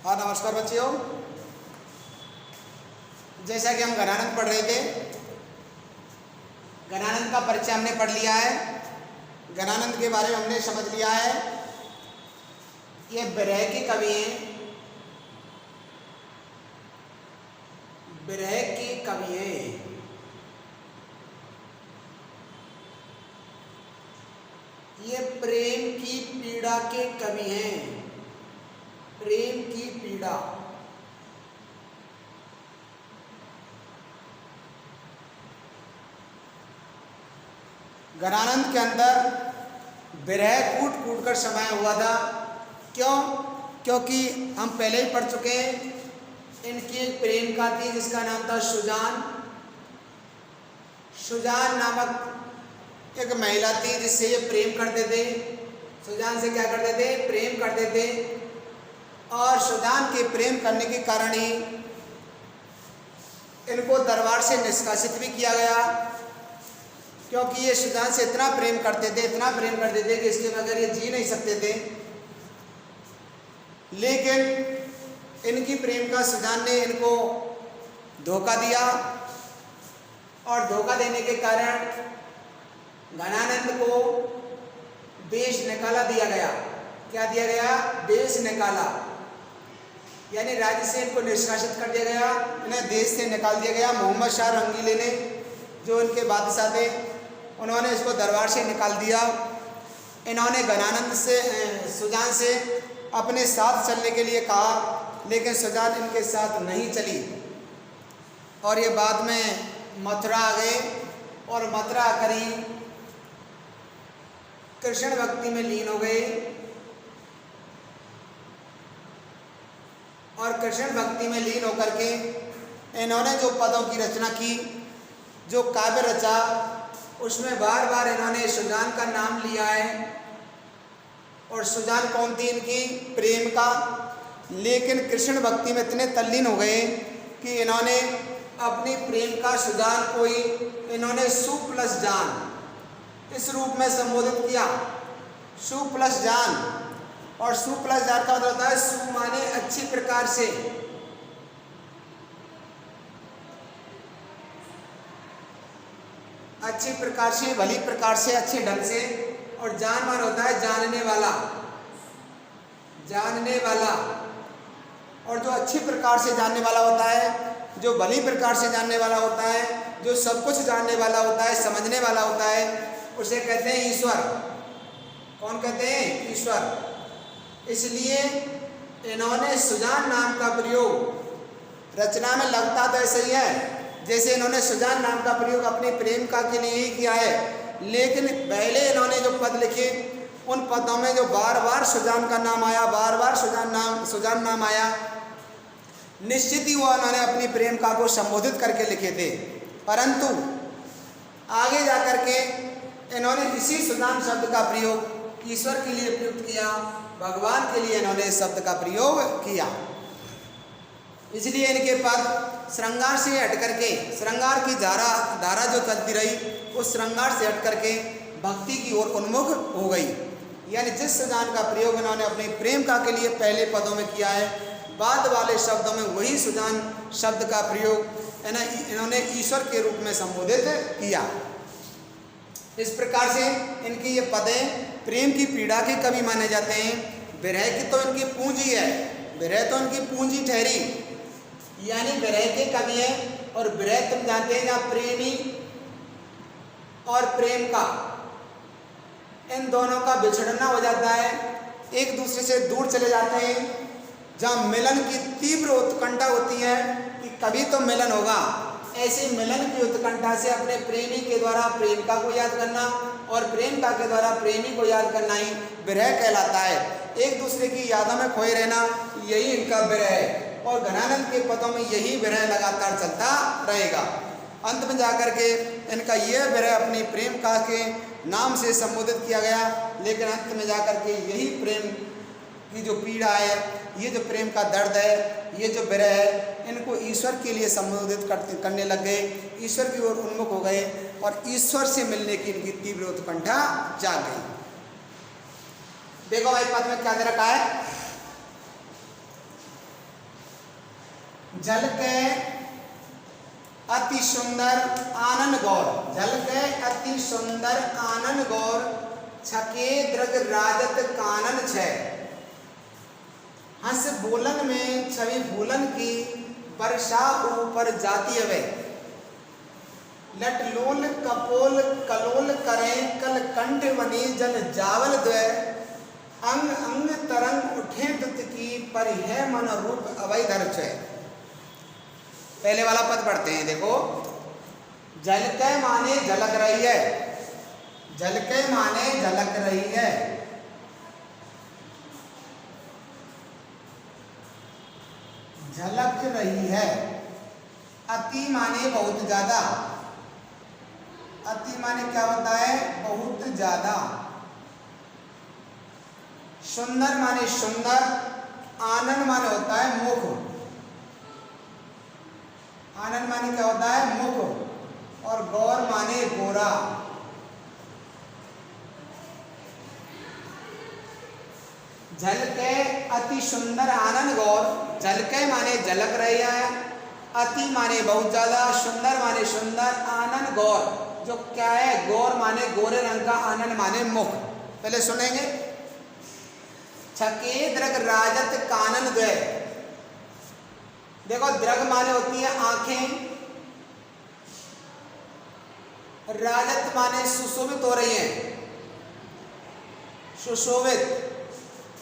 हाँ नमस्कार बच्चियों। जैसा कि हम घनानंद पढ़ रहे थे, घनानंद का परिचय हमने पढ़ लिया है। घनानंद के बारे में हमने समझ लिया है। ये विरह की कवि हैं, विरह की कवि हैं। ये प्रेम की पीड़ा के कवि हैं, प्रेम की पीड़ा। घनानंद के अंदर विरह कूट कूट कर समाया हुआ था। क्यों? क्योंकि हम पहले ही पढ़ चुके हैं। इनकी एक प्रेमिका थी जिसका नाम था सुजान। सुजान नामक एक महिला थी जिससे ये प्रेम करते थे। सुजान से क्या करते थे? प्रेम करते थे। और सुजान के प्रेम करने के कारण ही इनको दरबार से निष्कासित भी किया गया, क्योंकि ये सुजान से इतना प्रेम करते थे, इतना प्रेम करते थे कि इसके बगैर ये जी नहीं सकते थे। लेकिन इनकी प्रेम का सुजान ने इनको धोखा दिया, और धोखा देने के कारण घनानंद को देश निकाला दिया गया। क्या दिया गया? देश निकाला, यानी राज्य से इनको निष्कासित कर दिया गया, इन्हें देश से निकाल दिया गया। मोहम्मद शाह रंगीले ने, जो इनके बादशाह थे, उन्होंने इसको दरबार से निकाल दिया। इन्होंने घनानंद से, सुजान से अपने साथ चलने के लिए कहा, लेकिन सुजान इनके साथ नहीं चली, और ये बाद में मथुरा आ गए, और मथुरा आकर ही कृष्ण भक्ति में लीन हो गए। और कृष्ण भक्ति में लीन होकर के इन्होंने जो पदों की रचना की, जो काव्य रचा, उसमें बार बार इन्होंने सुजान का नाम लिया है। और सुजान कौन थी? इनकी प्रेमिका। लेकिन कृष्ण भक्ति में इतने तल्लीन हो गए कि इन्होंने अपनी प्रेमिका सुजान को ही इन्होंने सु प्लस जान इस रूप में संबोधित किया। सु प्लस जान, और सु प्लस जान का मतलब होता है सु माने अच्छी प्रकार से, अच्छी प्रकार से, भली प्रकार से, अच्छे ढंग से। और जान मान होता है जानने वाला, जानने वाला। और जो अच्छी प्रकार से जानने वाला होता है, जो भली प्रकार से जानने वाला होता है, जो सब कुछ जानने वाला होता है, समझने वाला होता है, उसे कहते हैं ईश्वर। कौन कहते हैं? ईश्वर। इसलिए इन्होंने सुजान नाम का प्रयोग रचना में लगता तो ऐसा ही है जैसे इन्होंने सुजान नाम का प्रयोग अपनी प्रेमिका के लिए ही किया है। लेकिन पहले इन्होंने जो पद लिखे, उन पदों में जो बार बार सुजान का नाम आया, बार बार सुजान नाम आया, निश्चित ही वो उन्होंने अपनी प्रेमिका को संबोधित करके लिखे थे। परंतु आगे जाकर के इन्होंने इसी सुजान शब्द का प्रयोग ईश्वर के लिए प्रयुक्त किया, भगवान के लिए इन्होंने इस शब्द का प्रयोग किया। इसलिए इनके पद श्रृंगार से हट करके, श्रृंगार की धारा जो चलती रही, उस श्रृंगार से हट करके भक्ति की ओर उन्मुख हो गई। यानी जिस सुजान का प्रयोग इन्होंने अपनी प्रेमिका के लिए पहले पदों में किया है, बाद वाले शब्दों में वही सुजान शब्द का प्रयोग इन्होंने ईश्वर के रूप में संबोधित किया। इस प्रकार से इनकी ये पदें प्रेम की पीड़ा के कवि माने जाते हैं। विरह की तो इनकी पूंजी है, विरह तो इनकी पूंजी ठहरी, यानी विरह के कवि हैं। और विरह तुम जानते हैं, जहाँ प्रेमी और प्रेम का, इन दोनों का बिछड़ना हो जाता है, एक दूसरे से दूर चले जाते हैं, जहाँ मिलन की तीव्र उत्कंठा होती है कि कभी तो मिलन होगा। ऐसे मिलन की उत्कंठा से अपने प्रेमी के द्वारा प्रेमिका को याद करना, और प्रेमिका के द्वारा प्रेमी को याद करना ही विरह कहलाता है। एक दूसरे की यादों में खोए रहना, यही इनका विरह है। और घनानंद के पदों में यही विरह लगातार चलता रहेगा। अंत में जाकर के इनका यह विरह अपनी प्रेमिका के नाम से संबोधित किया गया, लेकिन अंत में जाकर के यही प्रेम की जो पीड़ा है, ये जो प्रेम का दर्द है, ये जो विरह है, इनको ईश्वर के लिए संबोधित करने लग गए, ईश्वर की ओर उन्मुख हो गए, और ईश्वर से मिलने की इनकी तीव्र उत्कंठा जाग गई। देखो भाई पद में क्या दे रखा है? झलके अति सुंदर आनंद गौर, झलके अति सुंदर आनंद गौर, छके दृग राजत कानन छे। हंस बोलन में छवि भूलन की, वर्षा ऊपर जाती हवे। लटलोल कपोल कलोल करें, कल कंठ बनी जल जावल द्वय, अंग अंग तरंग उठे दुत की, पर है मन रूप अवैधर छे। पहले वाला पद पढ़ते हैं, देखो। झलके माने झलक रही है, झलके माने झलक रही है, झलक रही है। अति माने बहुत ज्यादा, अति माने क्या होता है? बहुत ज्यादा। सुंदर माने सुंदर, आनंद माने होता है मुख, आनंद माने क्या होता है? मुख। और गौर माने गोरा। झलके अति सुंदर आनंद गौर, झलके माने झलक रही है, अति माने बहुत ज्यादा, सुंदर माने सुंदर, आनंद गौर जो क्या है? गौर माने गोरे रंग का, आनंद माने मुख। पहले सुनेंगे। छके दृग राजत कानन द्वय, देखो दृग माने होती है आंखें, राजत माने सुशोभित हो रही है, सुशोभित,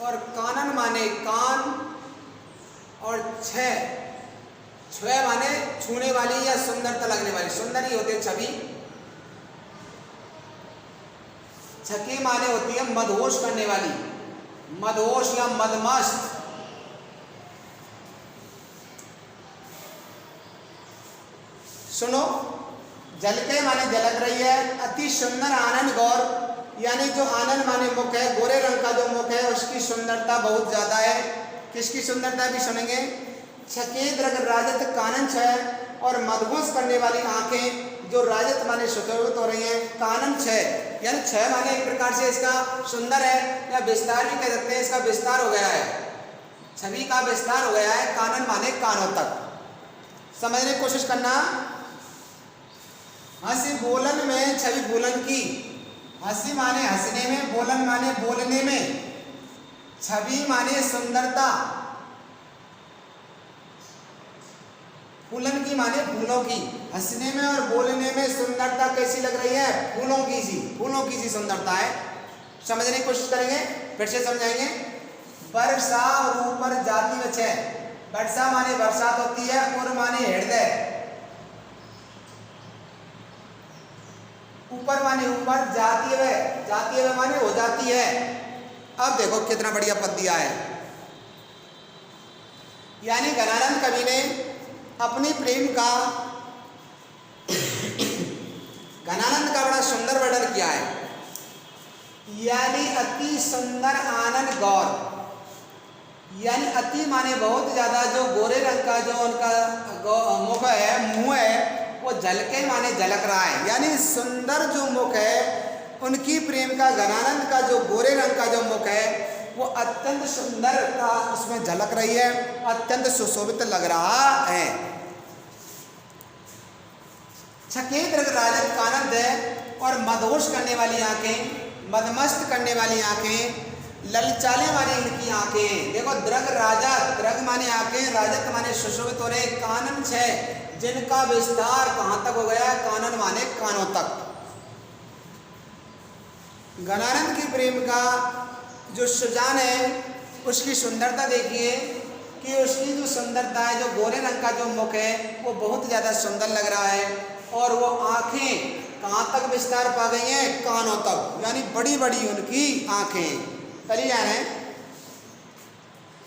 और कानन माने कान, और छह माने छूने वाली या सुंदरता लगने वाली, सुंदर ही होती है छवि। छकी माने होती है मदहोश करने वाली, मदहोश या मदमस्त। सुनो, झलके माने झलक रही है, अति सुंदर आनंद गौर, यानी जो आनंद माने मुख है, गोरे रंग का जो मुख है, उसकी सुंदरता बहुत ज्यादा है। किसकी सुंदरता भी सुनेंगे। छके दृग राजत कानन छह, और मदहोश करने वाली आंखें जो राजत माने सुशोभित हो रही हैं, कानन छह, यानी छह माने एक प्रकार से इसका सुंदर है, या विस्तार भी कह सकते हैं, इसका विस्तार हो गया है, छवि का विस्तार हो गया है। कानन माने कानों तक। समझने की कोशिश करना। हंसी बोलन में छवि भूलन की, हंसी माने हंसने में, बोलन माने बोलने में, छवि माने सुंदरता, फूलन की माने फूलों की। हंसने में और बोलने में सुंदरता कैसी लग रही है? फूलों की सी सुंदरता है। समझने की कोशिश करेंगे, फिर से समझाएंगे। वर्षा और ऊपर जाति में छह, वर्षा माने बरसात होती है, और माने हृदय, ऊपर माने ऊपर, जाती है माने हो जाती है। अब देखो कितना बढ़िया पद दिया है। यानी घनानंद कवि ने अपनी प्रेम का, घनानंद का बड़ा सुंदर वर्णन किया है। यानी अति सुंदर आनंद गौर, यानी अति माने बहुत ज्यादा, जो गोरे रंग का जो उनका मुख है, मुंह है, वो झलके माने झलक रहा है। यानी सुंदर जो मुख है, उनकी प्रेम का, घनानंद का जो गोरे रंग का जो मुख है, वो अत्यंत सुंदरता उसमें झलक रही है, अत्यंत सुशोभित लग रहा है। छके दृग राजत कानन है, और मदहोश करने वाली आंखें, मदमस्त करने वाली आंखें, ललचाने वाली इनकी आंखें। देखो दृग राजत, दृग माने आंखें, राजत माने सुशोभित हो रहे, कानन छह, जिनका विस्तार कहाँ तक हो गया? कानन माने कानों तक। घनानंद की प्रेम का जो सुजान है, उसकी सुंदरता देखिए कि उसकी जो सुंदरता है, जो गोरे रंग का जो मुख है, वो बहुत ज़्यादा सुंदर लग रहा है, और वो आँखें कहाँ तक विस्तार पा गई हैं? कानों तक, यानी बड़ी बड़ी उनकी आँखें। चलिए जा रहे हैं।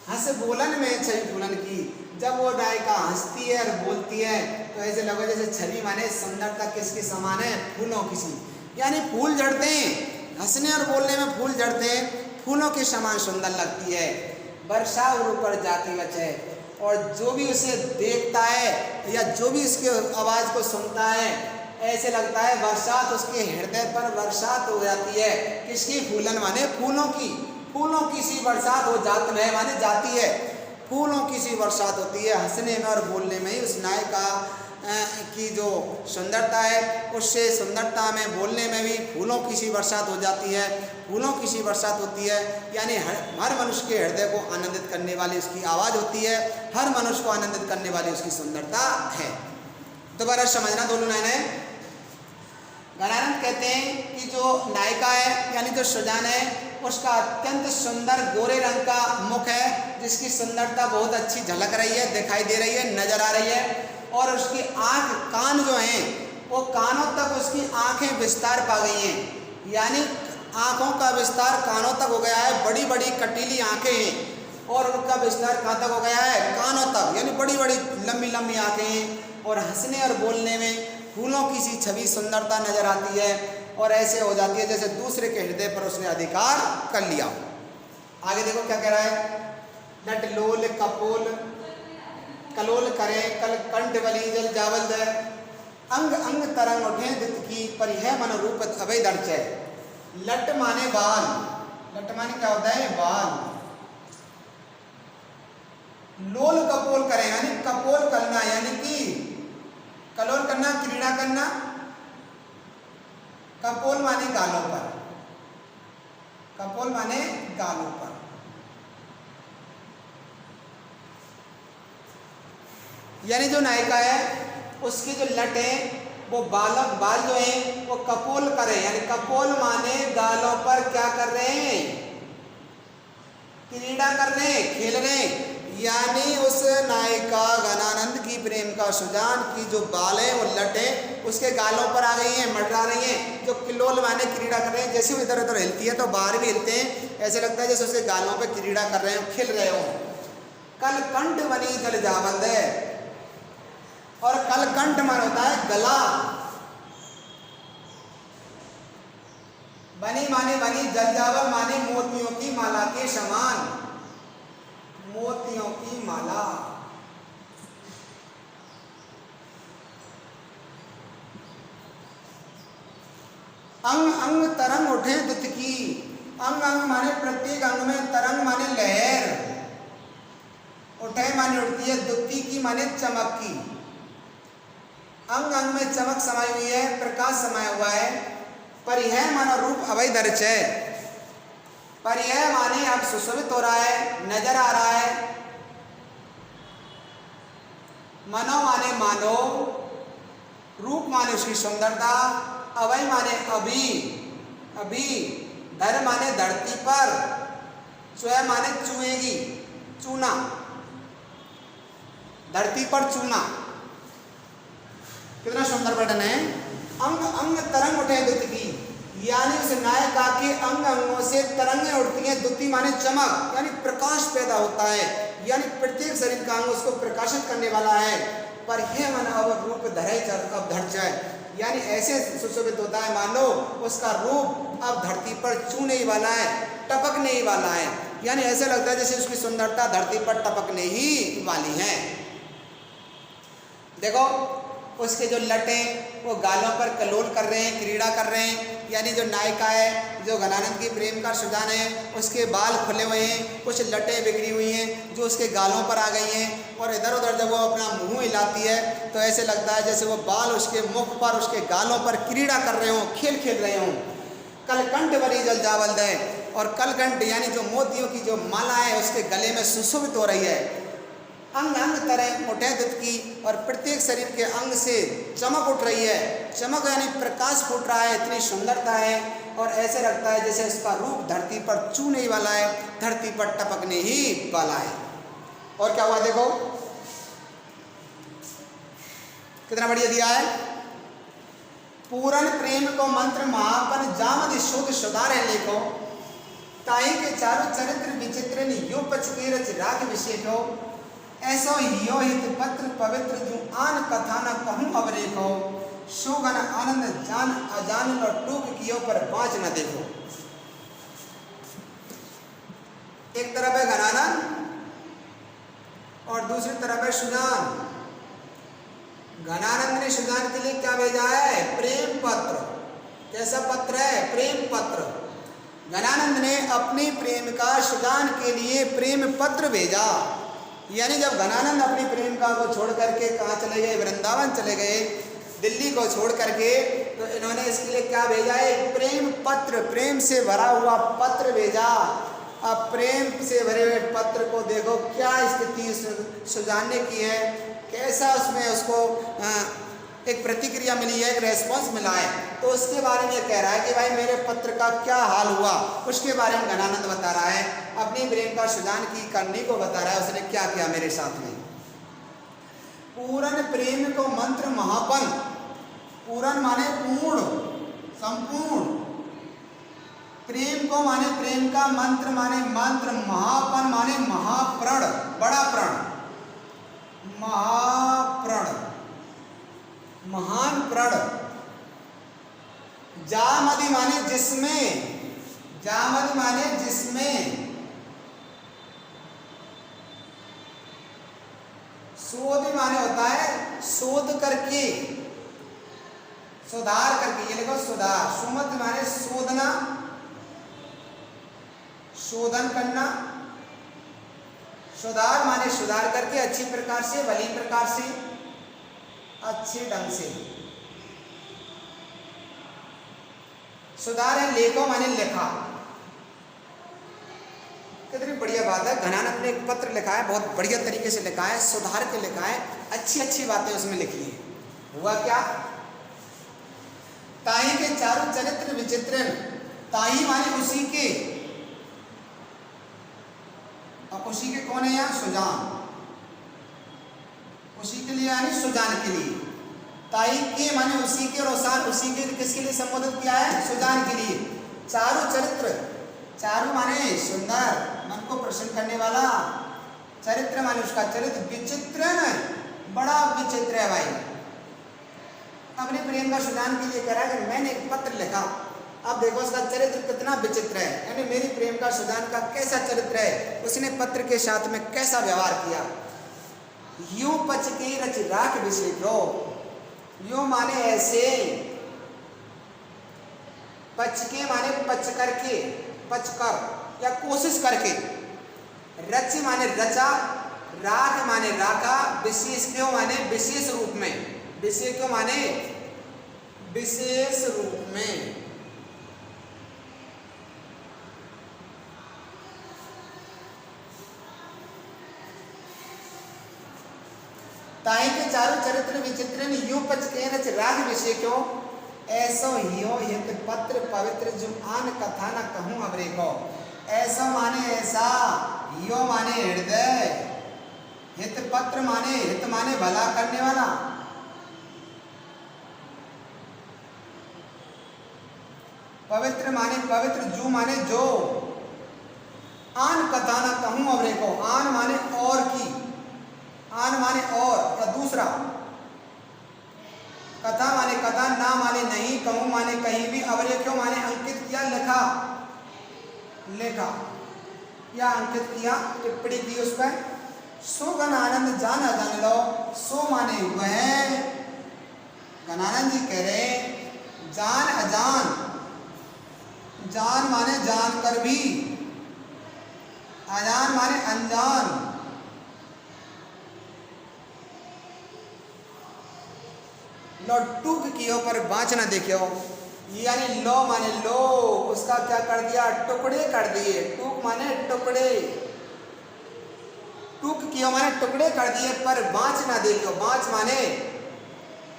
हंस बोलन में छवि फूलन की, जब वो नायिका हंसती है और बोलती है तो ऐसे लगे जैसे छवि माने सुंदरता किसके समान है? फूलों की सी, यानी फूल झड़ते हैं, हंसने और बोलने में फूल झड़ते हैं, फूलों के समान सुंदर लगती है। वर्षा और ऊपर जाती बचे, और जो भी उसे देखता है या जो भी इसके आवाज़ को सुनता है, ऐसे लगता है बरसात उसके हृदय पर बरसात हो जाती है। किसकी? फूलन माने फूलों की, फूलों की सी बरसात हो जाती है, माने जाती है। फूलों की सी बरसात होती है। हंसने में और बोलने में ही उस नायिका की जो सुंदरता है, उससे सुंदरता में बोलने में भी फूलों की सी बरसात हो जाती है, फूलों की सी बरसात होती है। यानी हर मनुष्य के हृदय को आनंदित करने वाली उसकी आवाज़ होती है, हर मनुष्य को आनंदित करने वाली उसकी सुंदरता है। दोबारा समझना दोनों लाइनें। गणानंद कहते हैं कि जो नायिका है यानी जो सुजान है, उसका अत्यंत सुंदर गोरे रंग का मुख है, जिसकी सुंदरता बहुत अच्छी झलक रही है, दिखाई दे रही है, नजर आ रही है। और उसकी आँख कान जो हैं वो कानों तक उसकी आँखें विस्तार पा गई हैं, यानी आँखों का विस्तार कानों तक हो गया है। बड़ी बड़ी कटीली आँखें हैं और उनका विस्तार कहाँ तक हो गया है? कानों तक, यानी बड़ी बड़ी लंबी लंबी आँखें हैं। और हंसने और बोलने में फूलों की सी छवि सुंदरता नजर आती है और ऐसे हो जाती है जैसे दूसरे के हृदय पर उसने अधिकार कर लिया। आगे देखो क्या कह रहा है। नट लोल कपोल कलोल करे कल कंठ बली जल जावल दे, अंग अंग तरंग उठे दित की पर यह मन रूप अभय दर्चय। लट माने बाल, लट माने क्या होता है? बाल। लोल कपोल करे यानी कपोल करना, यानी कि कलोल करना, क्रीड़ा करना। कपोल माने गालों पर, कपोल माने गालों पर। यानी जो नायिका है उसकी जो लट है वो बाल जो है वो कपोल करे, यानी कपोल माने गालों पर क्या कर रहे हैं? क्रीड़ा कर रहे हैं, खेल रहे हैं। यानी उस नायिका गणानंद की प्रेम का सुजान की जो बाल है वो लट है उसके गालों पर आ गई हैं, मंडरा रही हैं। जो किलोल माने क्रीड़ा कर रहे हैं, जैसे वो इधर उधर हिलती है तो बाहर भी हिलते हैं, ऐसे लगता है जैसे उसके गालों पर क्रीड़ा कर रहे हो, खेल रहे हो। कल कंठ बनी जल जावल है, और कलकंठ मन होता है गला। बनी माने बनी, जल जावल माने मोतियों की माला के समान, मोतियों की माला। अंग अंग तरंग उठे दुत की, अंग अंग माने प्रत्येक अंग में, तरंग माने लहर, उठे माने उठती है, दुत्ती की माने चमक की। अंग अंग में चमक समाई हुई है, प्रकाश समाया हुआ है। पर यह मानो रूप अभय दर्च है, पर यह माने अब सुशोभित हो रहा है, नजर आ रहा है। मनो माने मानो, रूप माने उसकी सुंदरता, अभय माने अभी अभी, धर माने धरती पर, स्वयं माने चुएगी, चूना, धरती पर चूना। कितना सुंदर वर्णन है। अंग अंग तरंग उठे दुत की, यानी उस नायिका के अंग अंगों से तरंगें उठती हैं। दुति माने चमक, यानी प्रकाश पैदा होता है, यानी प्रत्येक शरीर का अंग उसको प्रकाशित करने वाला है। पर यह मन अब रूप धरे अब धर जाए, यानी ऐसे सुशोभित होता है मान लो उसका रूप अब धरती पर छूने ही वाला है, टपकने ही वाला है। यानी ऐसे लगता है जैसे उसकी सुंदरता धरती पर टपकने ही वाली है। देखो उसके जो लटे वो गालों पर कलोल कर रहे हैं, क्रीड़ा कर रहे हैं। यानी जो नायिका है, जो गणानंद की प्रेम का सुजान है, उसके बाल खुले हुए हैं, कुछ लटें बिगड़ी हुई हैं जो उसके गालों पर आ गई हैं। और इधर उधर जब वो अपना मुंह हिलाती है तो ऐसे लगता है जैसे वो बाल उसके मुख पर, उसके गालों पर क्रीड़ा कर रहे हों, खेल खेल रहे हों। कलकंठ बली जल जावल दे, और कलकंठ यानी जो मोतियों की जो माला है उसके गले में सुशोभित हो रही है। अंग अंग तरह उठे दुत की, और प्रत्येक शरीर के अंग से चमक उठ रही है। चमक यानी प्रकाश फूट रहा है, इतनी सुंदरता है। और ऐसे लगता है जैसे इसका रूप धरती पर छूने ही वाला है, धरती पर टपकने ही वाला है। और क्या हुआ देखो, कितना बढ़िया दिया है। पूरन प्रेम को मंत्र महापन जामद शोध सुधारे लेखो, ताई के चारों चरित्र विचित्र यो पचके रच राग विषेको, ऐसो हियो हित पत्र पवित्र जो आन कथा न कहूँ अब रेखो, शोगन आनंद जान अजान लो टूक कियो पर बाँच न देखो। एक तरफ है गणानंद और दूसरी तरफ है सुजान। गणानंद ने सुजान के लिए क्या भेजा है? प्रेम पत्र। कैसा पत्र है? प्रेम पत्र। गणानंद ने अपने प्रेम का सुजान के लिए प्रेम पत्र भेजा। यानी जब घनानंद अपनी प्रेमिका को छोड़ करके कहाँ चले गए, वृंदावन चले गए, दिल्ली को छोड़ करके, तो इन्होंने इसके लिए क्या भेजा, एक प्रेम पत्र, प्रेम से भरा हुआ पत्र भेजा। अब प्रेम से भरे हुए पत्र को देखो क्या स्थिति सुजाने की है, कैसा उसमें उसको एक प्रतिक्रिया मिली है, एक रेस्पॉन्स मिला है। तो उसके बारे में ये कह रहा है कि भाई मेरे पत्र का क्या हाल हुआ, उसके बारे में घनानंद बता रहा है, अपनी प्रेम का सुजान की करनी को बता रहा है, उसने क्या किया मेरे साथ में। पूर्ण प्रेम को मंत्र महापन, पूर्ण माने पूर्ण, संपूर्ण, प्रेम को माने प्रेम का, मंत्र माने मंत्र, महापन माने महाप्रण, बड़ा प्रण, महाप्रण, महान प्रण, जामदि माने जिसमें, जामदि माने जिसमें, शोध माने होता है शोध करके, सुधार करके, ये लिखो सुधार, सुमत माने शोधना, शोधन करना, सुधार माने सुधार करके, अच्छी प्रकार से, भली प्रकार से, अच्छे ढंग से। सुधार है, लेखो माने लिखा। कितनी बढ़िया बात है, घनानंद ने एक पत्र लिखा है, बहुत बढ़िया तरीके से लिखा है, सुधार के लिखा है, अच्छी अच्छी बातें उसमें लिखी है। हुआ क्या, ताई के चारों चरित्र विचित्र, ताई माने उसी के, अब उसी के कौन है यहाँ, सुजान, उसी के लिए यानी सुजान के लिए। ताई के माने उसी के, और उसी के किसके लिए संबोधित किया है, सुजान के लिए। चारु चरित्र, चारु माने सुंदर, मन को प्रसन्न करने वाला, चरित्र माने उसका चरित्र, विचित्र न, बड़ा विचित्र है भाई। अपने प्रेम का सुजान के लिए कह रहा है कि मैंने एक पत्र लिखा, अब देखो उसका चरित्र कितना विचित्र है, यानी मेरी प्रेम का सुजान का कैसा चरित्र है, उसने पत्र के साथ में कैसा व्यवहार किया। यूं पच के रच राख विषेको, यूं माने ऐसे, पच के माने पच करके, पच कर या कोशिश करके, रच माने रचा, राख माने राखा, विशेष क्यों माने विशेष रूप में, विशेष क्यों माने विशेष रूप में। ताई के चारों चरित्र विचित्र, यूं पच के रच राग विषय क्यों, ऐसो हियो हित पत्र पवित्र, जो आन कथा न कहूं अबरे को। ऐसा माने ऐसा, हियो माने हृदय, हित पत्र माने, हित माने भला करने वाला, पवित्र माने पवित्र, जो माने जो, आन कथा न कहूं अबरे को, आन माने और की, आन माने और या दूसरा, कथा माने कथा, ना माने नहीं, कहूं माने कहीं भी, अवरे क्यों माने अंकित किया, लिखा, लेखा या अंकित किया, टिप्पणी की उस पर। सो घनानंद जान अजान लो, सो माने वह, घनानंद जी कह रहे जान अजान, जान माने जान कर भी, अजान माने अनजान, लो टूक कियो पर बाँच ना देखियो, यानी लो माने लो, उसका क्या कर दिया, टुकड़े कर दिए, टूक माने टुकड़े, टूक कियो माने टुकड़े कर दिए, पर बाँच ना देखियो, बाँच माने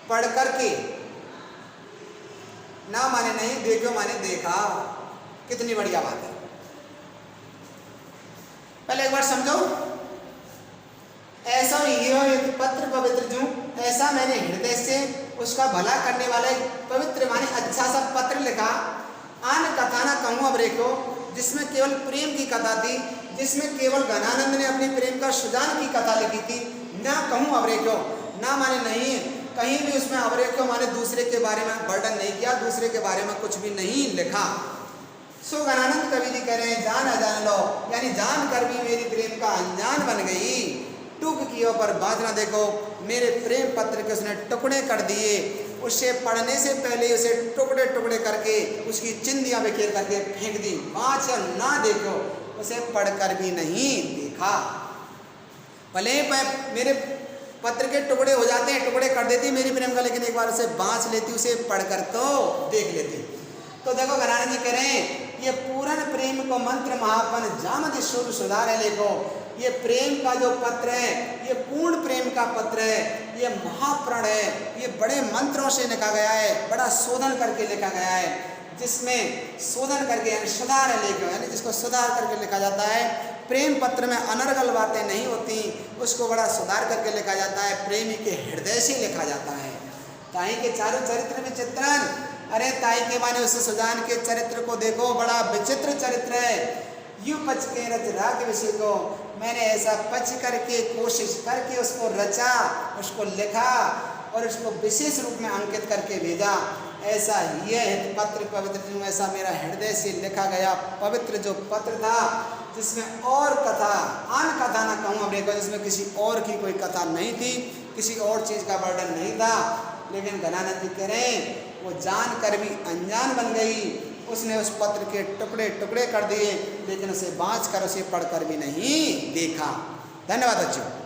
पढ़ करके, ना माने नहीं, देखियो माने देखा। कितनी बढ़िया बात है, पहले एक बार समझो। ऐसा ये एक पत्र पवित्र, जो ऐसा मैंने हृदय से उसका भला करने वाला एक पवित्र माने अच्छा सा पत्र लिखा, आन कथा ना कहूँ अब रेखो, जिसमें केवल प्रेम की कथा थी, जिसमें केवल घनानंद ने अपनी प्रेम का सुजान की कथा लिखी थी, ना कहूँ अब रेखो, ना माने नहीं, कहीं भी उसमें अब रेखो माने दूसरे के बारे में वर्णन नहीं किया, दूसरे के बारे में कुछ भी नहीं लिखा। सो घनानंद कवि जी कह रहे हैं जान अजान लो, यानी जान कर भी मेरी प्रेम का अनजान बन गई, टूक कियो पर बाज ना देखो, मेरे प्रेम पत्र के उसने टुकड़े कर दिए, उसे पढ़ने से पहले उसे टुकड़े टुकड़े करके उसकी चिंदियां बिखेर करके फेंक दी, बाँच ना देखो, उसे पढ़कर भी नहीं देखा। भले ही मेरे पत्र के टुकड़े हो जाते हैं, टुकड़े कर देती मेरी प्रेम का, लेकिन एक बार उसे बाँच लेती, उसे पढ़कर तो देख लेती। तो देखो घराना जी कह रहे हैं ये पूर्ण प्रेम को मंत्र महापन जामति शुभ सुधारे लेको। ये प्रेम का जो पत्र है ये पूर्ण प्रेम का पत्र है, ये महाप्रण है, ये बड़े मंत्रों से लिखा गया है, बड़ा शोधन करके लिखा गया है, जिसमें शोधन करके यानी सुधार लेके, यानी जिसको सुधार करके लिखा जाता है। प्रेम पत्र में अनर्गल बातें नहीं होती, उसको बड़ा सुधार करके लिखा जाता है, प्रेमी के हृदय से लिखा जाता है। ताई के चारों चरित्र में चित्रण, अरे ताई के माने उस सुजान के चरित्र को देखो, बड़ा विचित्र चरित्र है। यूं पच के रच राग विषय को, मैंने ऐसा पच करके कोशिश करके उसको रचा, उसको लिखा और उसको विशेष रूप में अंकित करके भेजा। ऐसा यह पत्र पवित्र जो ऐसा मेरा हृदय से लिखा गया पवित्र जो पत्र था, जिसमें और कथा आन कथा ना कहूँ अपने को, जिसमें किसी और की कोई कथा नहीं थी, किसी और चीज़ का वर्णन नहीं था। लेकिन गणानंद जी कह रहे हैं वो जान कर भी अनजान बन गई, उसने उस पत्र के टुकड़े टुकड़े कर दिए, लेकिन उसे बाँच कर उसे पढ़कर भी नहीं देखा। धन्यवाद बच्चों।